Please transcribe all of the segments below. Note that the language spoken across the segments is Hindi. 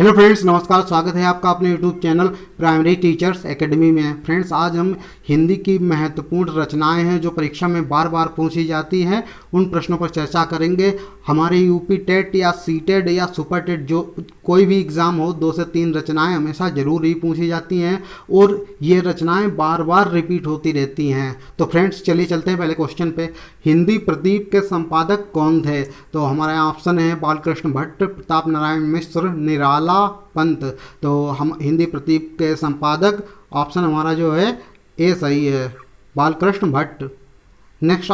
हेलो फ्रेंड्स, नमस्कार। स्वागत है आपका अपने YouTube channel primary teachers academy में। फ्रेंड्स, आज हम हिंदी की महत्वपूर्ण रचनाएं हैं जो परीक्षा में बार बार पूछी जाती हैं, उन प्रश्नों पर चर्चा करेंगे। हमारे यूपी टेट या सीटेट या सुपर टेट जो कोई भी एग्ज़ाम हो, 2 से 3 रचनाएं हमेशा ज़रूर ही पूछी जाती हैं और ये रचनाएं बार बार रिपीट होती रहती हैं। तो फ्रेंड्स, चलिए चलते हैं पहले क्वेश्चन पे। हिंदी प्रदीप के संपादक कौन थे? तो हमारे यहाँ ऑप्शन है बालकृष्ण भट्ट, प्रताप नारायण मिश्र, निराला पंत। तो हम हिंदी प्रदीप के संपादक ऑप्शन हमारा जो है ए सही है, बालकृष्ण भट्ट। नेक्स्ट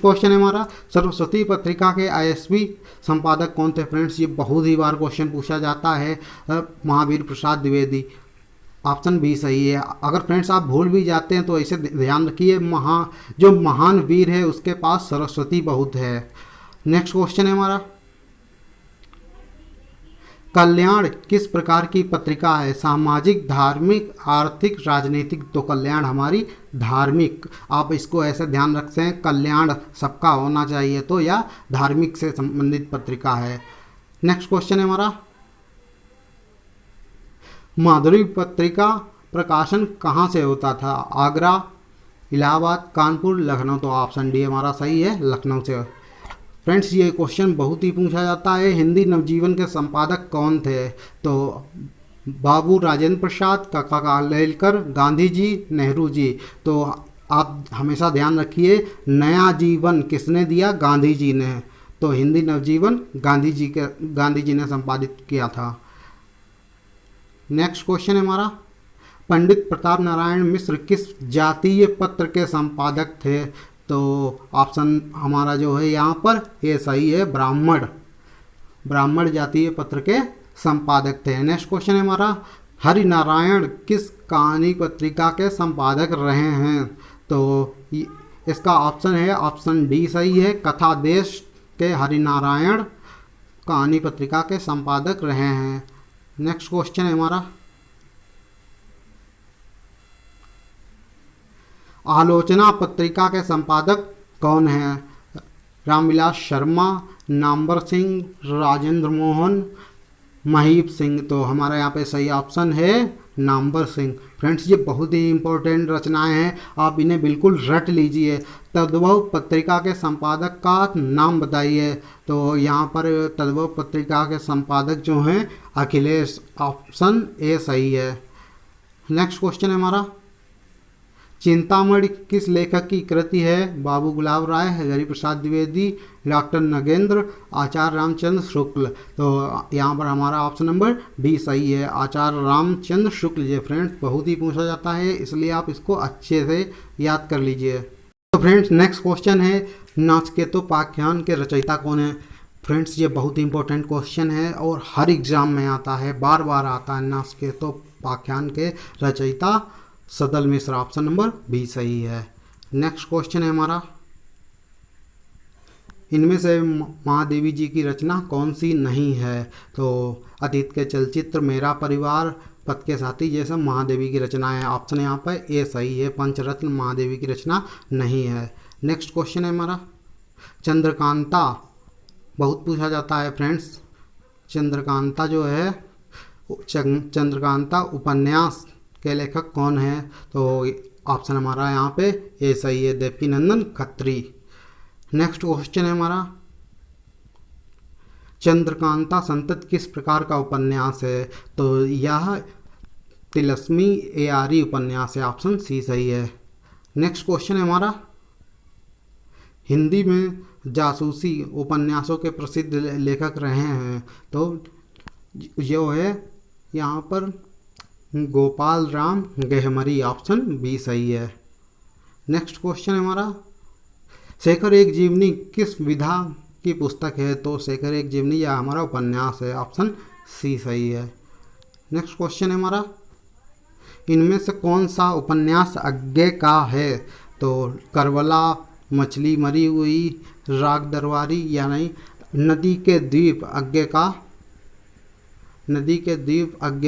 क्वेश्चन है हमारा, सरस्वती पत्रिका के आईएसबी संपादक कौन थे? फ्रेंड्स, ये बहुत ही बार क्वेश्चन पूछा जाता है, महावीर प्रसाद द्विवेदी। ऑप्शन बी सही है। अगर फ्रेंड्स आप भूल भी जाते हैं तो इसे ध्यान रखिए, जो महान वीर है उसके पास सरस्वती बहुत है। नेक्स्ट क्वेश्चन है हमारा, कल्याण किस प्रकार की पत्रिका है? सामाजिक, धार्मिक, आर्थिक, राजनीतिक। तो कल्याण हमारी धार्मिक। आप इसको ऐसे ध्यान रखते हैं, कल्याण सबका होना चाहिए, तो या धार्मिक से संबंधित पत्रिका है। नेक्स्ट क्वेश्चन है हमारा, माधुरी पत्रिका प्रकाशन कहाँ से होता था? आगरा, इलाहाबाद, कानपुर, लखनऊ। तो ऑप्शन डी हमारा सही है, लखनऊ से। फ्रेंड्स, ये क्वेश्चन बहुत ही पूछा जाता है, हिंदी नवजीवन के संपादक कौन थे? तो बाबू राजेंद्र प्रसाद, काका कालेलकर, गांधी जी, नेहरू जी। तो आप हमेशा ध्यान रखिए, नया जीवन किसने दिया? गांधी जी ने। तो हिंदी नवजीवन गांधी जी ने संपादित किया था। नेक्स्ट क्वेश्चन है हमारा, पंडित प्रताप नारायण मिश्र किस जातीय पत्र के संपादक थे? तो ऑप्शन हमारा जो है यहाँ पर ये सही है, ब्राह्मण जातीय पत्र के संपादक थे। नेक्स्ट क्वेश्चन है हमारा, हरिनारायण किस कहानी पत्रिका के संपादक रहे हैं? तो इसका ऑप्शन है, ऑप्शन डी सही है, कथा देश के हरिनारायण कहानी पत्रिका के संपादक रहे हैं। नेक्स्ट क्वेश्चन है हमारा, आलोचना पत्रिका के संपादक कौन हैं? रामविलास शर्मा, नामवर सिंह, राजेंद्र मोहन, महीप सिंह। तो हमारा यहाँ पे सही ऑप्शन है नामवर सिंह। फ्रेंड्स, ये बहुत ही इंपॉर्टेंट रचनाएं हैं, आप इन्हें बिल्कुल रट लीजिए। तद्भव पत्रिका के संपादक का नाम बताइए? तो यहाँ पर तद्भव पत्रिका के संपादक जो हैं अखिलेश, ऑप्शन ए सही है। नेक्स्ट क्वेश्चन है हमारा, चिंतामणि किस लेखक की कृति है? बाबू गुलाब राय, हरि प्रसाद द्विवेदी, डॉक्टर नगेंद्र, आचार्य रामचंद्र शुक्ल। तो यहाँ पर हमारा ऑप्शन नंबर डी सही है, आचार्य रामचंद्र शुक्ल। ये फ्रेंड्स बहुत ही पूछा जाता है, इसलिए आप इसको अच्छे से याद कर लीजिए। तो फ्रेंड्स, नेक्स्ट क्वेश्चन है, नाचकेतोपाख्यान के रचयिता कौन है? फ्रेंड्स, ये बहुत ही इंपॉर्टेंट क्वेश्चन है और हर एग्जाम में आता है, बार बार आता है। नाचकेतोपाख्यान के रचयिता सदल मिश्र, ऑप्शन नंबर बी सही है। नेक्स्ट क्वेश्चन है हमारा, इनमें से महादेवी जी की रचना कौन सी नहीं है? तो अतीत के चलचित्र, मेरा परिवार, पथ के साथी, ये सब महादेवी की रचना है। ऑप्शन यहाँ पर ए सही है, पंचरत्न महादेवी की रचना नहीं है। नेक्स्ट क्वेश्चन है हमारा, चंद्रकांता बहुत पूछा जाता है फ्रेंड्स। चंद्रकांता जो है, चंद्रकांता उपन्यास के लेखक कौन है? तो ऑप्शन हमारा यहाँ पे ए सही है, देवकीनंदन खत्री। नेक्स्ट क्वेश्चन है हमारा, चंद्रकांता संतत किस प्रकार का उपन्यास है? तो यह तिलस्मी एआरी उपन्यास है, ऑप्शन सी सही है। नेक्स्ट क्वेश्चन है हमारा, हिंदी में जासूसी उपन्यासों के प्रसिद्ध लेखक रहे हैं? तो जो है यहाँ पर गोपाल राम गेहमरी, ऑप्शन बी सही है। नेक्स्ट क्वेश्चन है हमारा, शेखर एक जीवनी किस विधा की पुस्तक है? तो शेखर एक जीवनी यह हमारा उपन्यास है, ऑप्शन सी सही है। नेक्स्ट क्वेश्चन है हमारा, इनमें से कौन सा उपन्यास अज्ञे का है? तो करबला, मछली मरी हुई, राग दरबारी, या नहीं नदी के द्वीप अज्ञे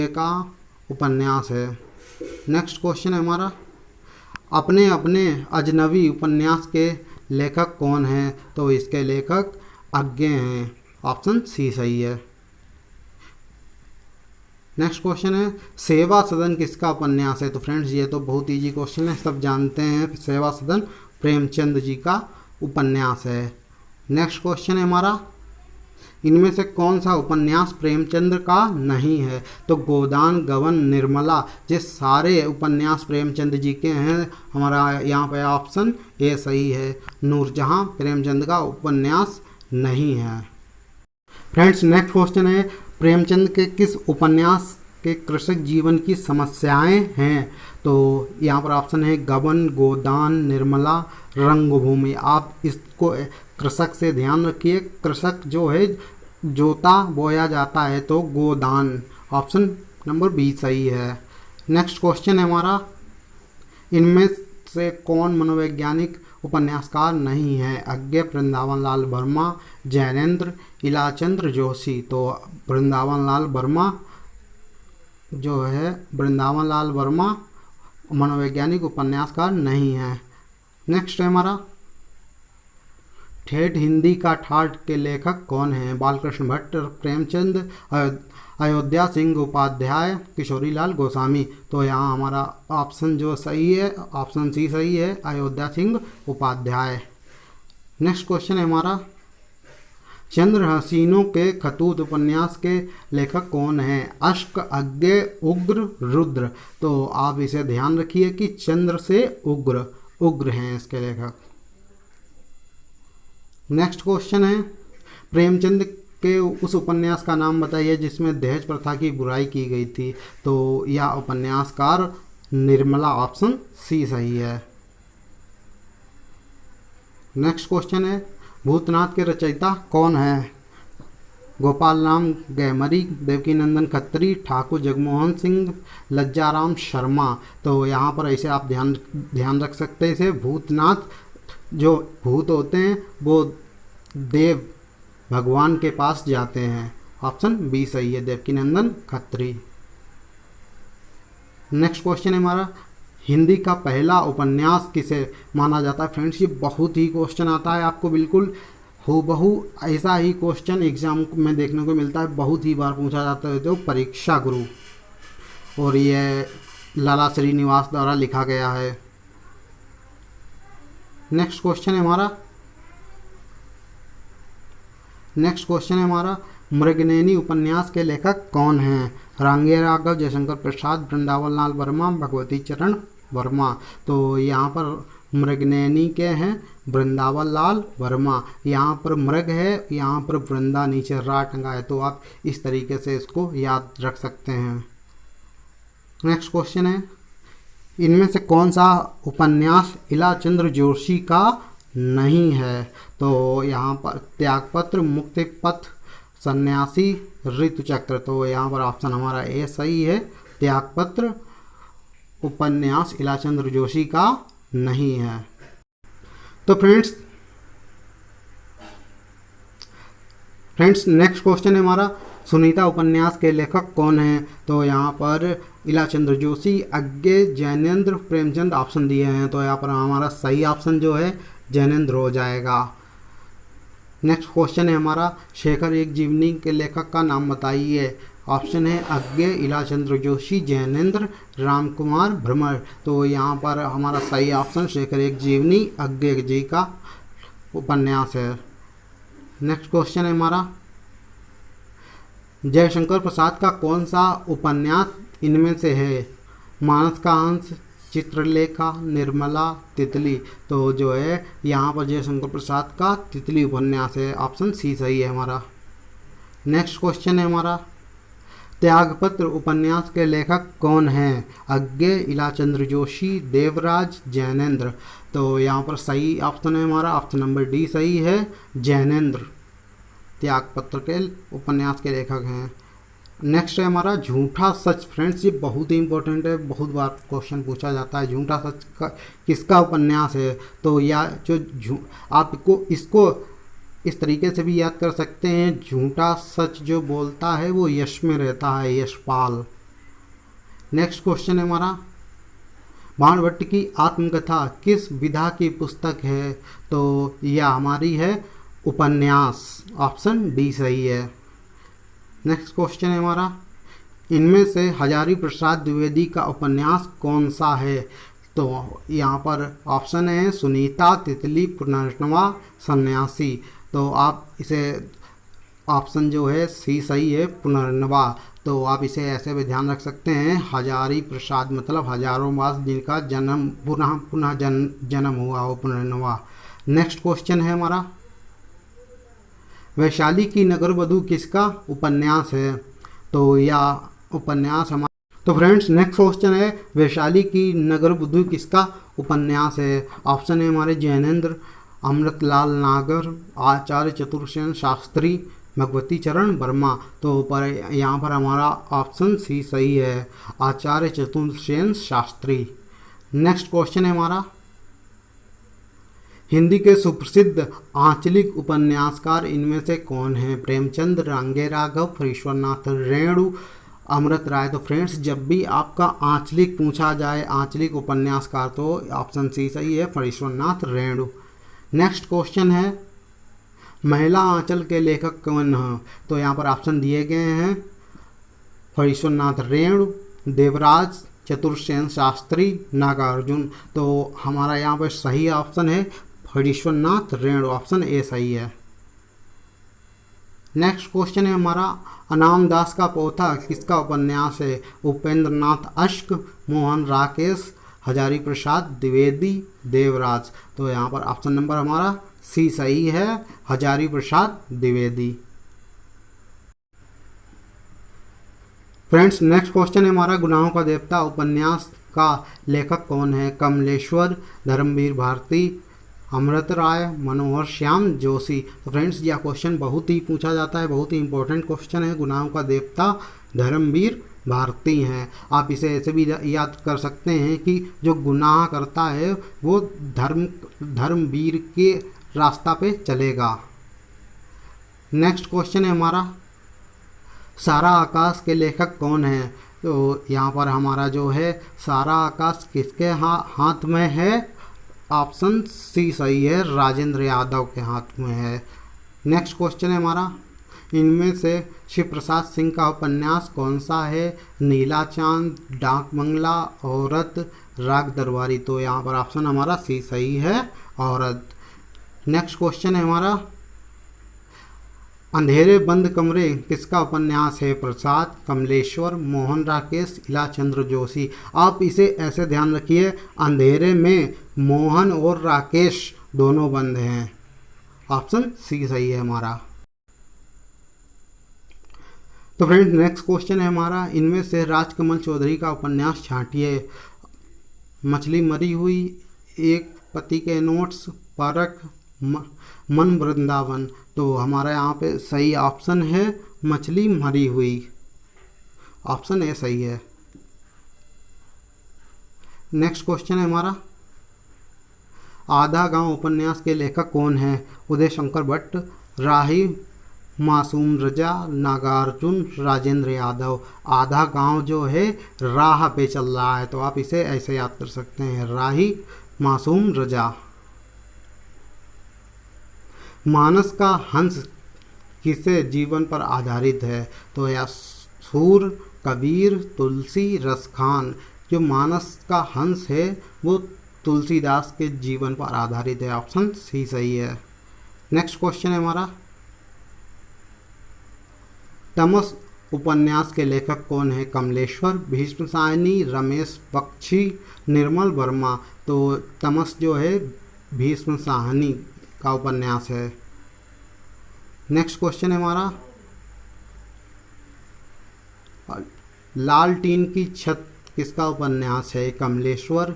का उपन्यास है। नेक्स्ट क्वेश्चन है हमारा, अपने अपने अजनबी उपन्यास के लेखक कौन हैं? तो इसके लेखक अज्ञे हैं, ऑप्शन सी सही है। नेक्स्ट क्वेश्चन है सेवा सदन किसका उपन्यास है? तो फ्रेंड्स ये तो बहुत इजी क्वेश्चन है, सब जानते हैं। सेवा सदन प्रेमचंद जी का उपन्यास है। नेक्स्ट क्वेश्चन है हमारा इनमें से कौन सा उपन्यास प्रेमचंद का नहीं है? तो गोदान, गबन, निर्मला, ये सारे उपन्यास प्रेमचंद जी के हैं। हमारा यहाँ पे ऑप्शन ए सही है। नूरजहां प्रेमचंद का उपन्यास नहीं है। फ्रेंड्स नेक्स्ट क्वेश्चन है प्रेमचंद के किस उपन्यास के कृषक जीवन की समस्याएं हैं? तो यहाँ पर ऑप्शन है गबन, गोदान, निर्मला, रंगभूमि। आप इसको कृषक से ध्यान रखिए, कृषक जो है जोता बोया जाता है, तो गोदान, ऑप्शन नंबर बी सही है। नेक्स्ट क्वेश्चन है हमारा इनमें से कौन मनोवैज्ञानिक उपन्यासकार नहीं है? अज्ञे वृंदावन लाल वर्मा, जैनेन्द्र, इलाचंद्र जोशी। तो वृंदावन लाल वर्मा जो है वृंदावन लाल वर्मा मनोवैज्ञानिक उपन्यासकार नहीं है। नेक्स्ट है हमारा ठेठ हिंदी का ठाठ के लेखक कौन है? बालकृष्ण भट्ट, प्रेमचंद, अयोध्या सिंह उपाध्याय, किशोरीलाल गोस्वामी। तो यहाँ हमारा ऑप्शन जो सही है ऑप्शन सी सही है, अयोध्या सिंह उपाध्याय। नेक्स्ट क्वेश्चन है हमारा चंद्र हसीनों के खतूत उपन्यास के लेखक कौन है? अश्क, अज्ञे, उग्र, रुद्र। तो आप इसे ध्यान रखिए कि चंद्र से उग्र हैं इसके लेखक। नेक्स्ट क्वेश्चन है प्रेमचंद के उस उपन्यास का नाम बताइए जिसमें दहेज प्रथा की बुराई की गई थी। तो यह उपन्यासकार निर्मला, ऑप्शन सी सही है। नेक्स्ट क्वेश्चन है भूतनाथ के रचयिता कौन है? गोपाल राम गैमरी, देवकीनंदन खत्री, ठाकुर जगमोहन सिंह, लज्जाराम शर्मा। तो यहाँ पर ऐसे आप ध्यान रख सकते हैं इसे भूतनाथ, जो भूत होते हैं वो देव भगवान के पास जाते हैं, ऑप्शन बी सही है, देवकीनंदन खत्री। नेक्स्ट क्वेश्चन है हमारा हिंदी का पहला उपन्यास किसे माना जाता है? फ्रेंड्स ये बहुत ही क्वेश्चन आता है आपको, बिल्कुल हूबहू ऐसा ही क्वेश्चन एग्जाम में देखने को मिलता है, बहुत ही बार पूछा जाता है। तो परीक्षा गुरु, और ये लाला श्रीनिवास द्वारा लिखा गया है। नेक्स्ट क्वेश्चन है हमारा मृगनयनी उपन्यास के लेखक कौन हैं? रांगे राघव, जयशंकर प्रसाद, वृंदावन लाल वर्मा, भगवती चरण वर्मा। तो यहाँ पर मृगनयनी के हैं वृंदावन लाल वर्मा। यहाँ पर मृग है, यहाँ पर वृंदा नीचे रा टंगा है, तो आप इस तरीके से इसको याद रख सकते हैं। नेक्स्ट क्वेश्चन है इनमें से कौन सा उपन्यास इलाचंद्र जोशी का नहीं है? तो यहाँ पर त्यागपत्र, मुक्तिपथ, सन्यासी, ऋतुचक्र। तो यहाँ पर ऑप्शन हमारा ए सही है, त्यागपत्र उपन्यास इलाचंद्र जोशी का नहीं है। तो फ्रेंड्स नेक्स्ट क्वेश्चन है हमारा सुनीता उपन्यास के लेखक कौन है? तो यहाँ पर इलाचंद्र जोशी, अज्ञे, जैनेन्द्र, प्रेमचंद ऑप्शन दिए हैं, तो यहाँ पर हमारा सही ऑप्शन जो है जैनेन्द्र हो जाएगा। नेक्स्ट क्वेश्चन है हमारा शेखर एक जीवनी के लेखक का नाम बताइए। ऑप्शन है अज्ञे, इलाचंद्र जोशी, जैनेन्द्र, रामकुमार भ्रमर। तो यहाँ पर हमारा सही ऑप्शन शेखर एक जीवनी अज्ञे जी का उपन्यास है। नेक्स्ट क्वेश्चन है हमारा जयशंकर प्रसाद का कौन सा उपन्यास इनमें से है? मानस का अंश, चित्रलेखा, निर्मला, तितली। तो जो है यहाँ पर जयशंकर प्रसाद का तितली उपन्यास है, ऑप्शन सी सही है हमारा। नेक्स्ट क्वेश्चन है हमारा त्यागपत्र उपन्यास के लेखक कौन हैं? अज्ञे, इलाचंद्र जोशी, देवराज, जैनेन्द्र। तो यहाँ पर सही ऑप्शन है हमारा ऑप्शन नंबर डी सही है, जैनेन्द्र त्यागपत्र के उपन्यास के लेखक हैं। नेक्स्ट है हमारा झूठा सच। फ्रेंड्स ये बहुत ही इंपॉर्टेंट है, बहुत बार क्वेश्चन पूछा जाता है, झूठा सच का किसका उपन्यास है? तो या जो आपको इसको इस तरीके से भी याद कर सकते हैं, झूठा सच जो बोलता है वो यश में रहता है, यशपाल। नेक्स्ट क्वेश्चन है हमारा बाणभट्ट की आत्मकथा किस विधा की पुस्तक है? तो यह हमारी है उपन्यास, ऑप्शन डी सही है। नेक्स्ट क्वेश्चन है हमारा इनमें से हजारी प्रसाद द्विवेदी का उपन्यास कौन सा है? तो यहाँ पर ऑप्शन है सुनीता, तितली, पुनर्नवा, सन्यासी। तो आप इसे ऑप्शन जो है सी सही है, पुनर्नवा। तो आप इसे ऐसे भी ध्यान रख सकते हैं, हजारी प्रसाद मतलब हजारों मास जिनका जन्म पुनः पुनः जन्म हुआ हो, पुनर्नवा। नेक्स्ट क्वेश्चन है हमारा, वैशाली की नगरवधू किसका उपन्यास है? तो यह उपन्यास हमारा, तो फ्रेंड्स नेक्स्ट क्वेश्चन है, वैशाली की नगरवधू किसका उपन्यास है? ऑप्शन है हमारे जैनेन्द्र, अमृतलाल नागर, आचार्य चतुर्सेन शास्त्री, भगवती चरण वर्मा। तो पर यहाँ पर हमारा ऑप्शन सी सही है, आचार्य चतुर्सेन शास्त्री। नेक्स्ट क्वेश्चन है हमारा, हिंदी के सुप्रसिद्ध आंचलिक उपन्यासकार इनमें से कौन है? प्रेमचंद, रांगे राघव, ईश्वरनाथ रेणु, अमृत राय। तो फ्रेंड्स जब भी आपका आंचलिक पूछा जाए, आंचलिक उपन्यासकार, तो ऑप्शन सी सही है, ईश्वरनाथ रेणु। नेक्स्ट क्वेश्चन है, महिला आंचल के लेखक कौन हैं? तो यहाँ पर ऑप्शन दिए गए हैं, ईश्वरनाथ रेणु, देवराज चतुर्सेन शास्त्री, नागार्जुन। तो हमारा यहाँ पर सही ऑप्शन है ईश्वरनाथ रेणु, ऑप्शन ए सही है। नेक्स्ट क्वेश्चन है हमारा, अनाम दास का पोथा किसका उपन्यास है? उपेंद्र नाथ अश्क, मोहन राकेश, हजारी प्रसाद द्विवेदी, देवराज। तो यहाँ पर ऑप्शन नंबर हमारा सी सही है, Hazari Prasad Dwivedi. Friends next question है हमारा, गुनाहों का देवता उपन्यास का लेखक कौन है? कमलेश्वर, धर्मवीर भारती, अमृत राय, मनोहर श्याम जोशी। तो फ्रेंड्स यह क्वेश्चन बहुत ही पूछा जाता है, बहुत ही इंपॉर्टेंट क्वेश्चन है। गुनाहों का देवता धर्मवीर भारती हैं। आप इसे ऐसे भी याद कर सकते हैं कि जो गुनाह करता है वो धर्मवीर के रास्ता पे चलेगा। नेक्स्ट क्वेश्चन है हमारा, सारा आकाश के लेखक कौन है? तो यहाँ पर हमारा जो है सारा आकाश किसके हाथ में है? ऑप्शन सी सही है, राजेंद्र यादव के हाथ में है। नेक्स्ट क्वेश्चन है हमारा, इनमें से शिव प्रसाद सिंह का उपन्यास कौन सा है? नीला चांद, डाक बंगला, औरत, राग दरबारी। तो यहाँ पर ऑप्शन हमारा सी सही है, औरत। नेक्स्ट क्वेश्चन है हमारा, अंधेरे बंद कमरे किसका उपन्यास है? प्रसाद, कमलेश्वर, मोहन राकेश, इलाचंद्र जोशी। आप इसे ऐसे ध्यान रखिए, अंधेरे में मोहन और राकेश दोनों बंद हैं, ऑप्शन सी सही है हमारा। तो फ्रेंड्स नेक्स्ट क्वेश्चन है हमारा, इनमें से राजकमल चौधरी का उपन्यास छांटिए। मछली मरी हुई, एक पति के नोट्स, परख, मन वृंदावन। तो हमारा यहाँ पे सही ऑप्शन है मछली मरी हुई, ऑप्शन ए सही है। नेक्स्ट क्वेश्चन है हमारा, आधा गांव उपन्यास के लेखक कौन है? उदय शंकर भट्ट, राही, मासूम रजा, नागार्जुन, राजेंद्र यादव। आधा गांव जो है राह पे चल रहा है, तो आप इसे ऐसे याद कर सकते हैं, राही, मासूम रजा। मानस का हंस किसे जीवन पर आधारित है? तो यह सूर, कबीर, तुलसी, रसखान। जो मानस का हंस है वो तुलसीदास के जीवन पर आधारित है, ऑप्शन सी सही है। नेक्स्ट क्वेश्चन है हमारा, तमस उपन्यास के लेखक कौन है? कमलेश्वर, भीष्म साहनी, रमेश बख्शी, निर्मल वर्मा। तो तमस जो है भीष्म साहनी का उपन्यास है। नेक्स्ट क्वेश्चन है हमारा, लाल टीन की छत किसका उपन्यास है? कमलेश्वर,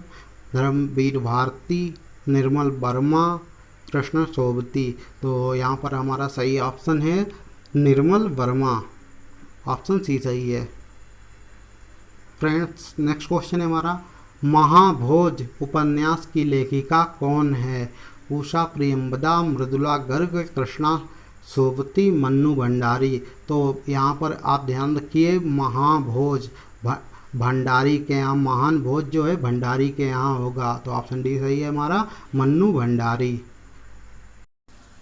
धर्मवीर भारती, निर्मल वर्मा, कृष्ण सोबती। तो यहाँ पर हमारा सही ऑप्शन है निर्मल वर्मा, ऑप्शन सी सही है। फ्रेंड्स नेक्स्ट क्वेश्चन है हमारा, महाभोज उपन्यास की लेखिका कौन है? उषा प्रियंवदा, मृदुला गर्ग, कृष्णा सोबती, मन्नू भंडारी। तो यहाँ पर आप ध्यान रखिए, महाभोज भंडारी के यहाँ, महान भोज जो है भंडारी के यहाँ होगा, तो ऑप्शन डी सही है हमारा, मन्नू भंडारी।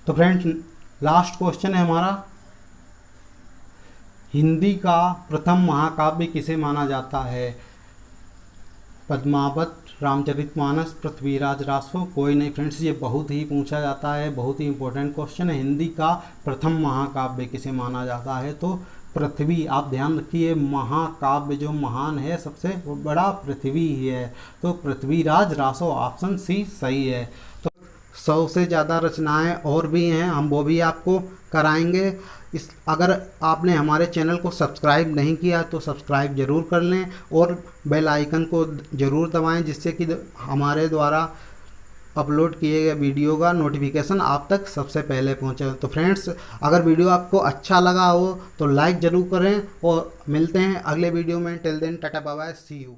तो फ्रेंड्स लास्ट क्वेश्चन है हमारा, हिंदी का प्रथम महाकाव्य किसे माना जाता है? पद्मावत, रामचरितमानस, पृथ्वीराज रासो, कोई नहीं फ्रेंड्स, ये बहुत ही पूछा जाता है, बहुत ही इंपॉर्टेंट क्वेश्चन है। हिंदी का प्रथम महाकाव्य किसे माना जाता है? तो पृथ्वी। आप ध्यान रखिए, महाकाव्य जो महान है सबसे बड़ा पृथ्वी ही है, तो पृथ्वीराज रासो ऑप्शन सी सही है। तो 100 से ज़्यादा रचनाएं और भी हैं, हम वो भी आपको कराएंगे। अगर आपने हमारे चैनल को सब्सक्राइब नहीं किया तो सब्सक्राइब ज़रूर कर लें और बेल आइकन को ज़रूर दबाएं, जिससे कि हमारे द्वारा अपलोड किए गए वीडियो का नोटिफिकेशन आप तक सबसे पहले पहुंचे। तो फ्रेंड्स, अगर वीडियो आपको अच्छा लगा हो तो लाइक ज़रूर करें और मिलते हैं अगले वीडियो में। Till then tata bye bye, see you.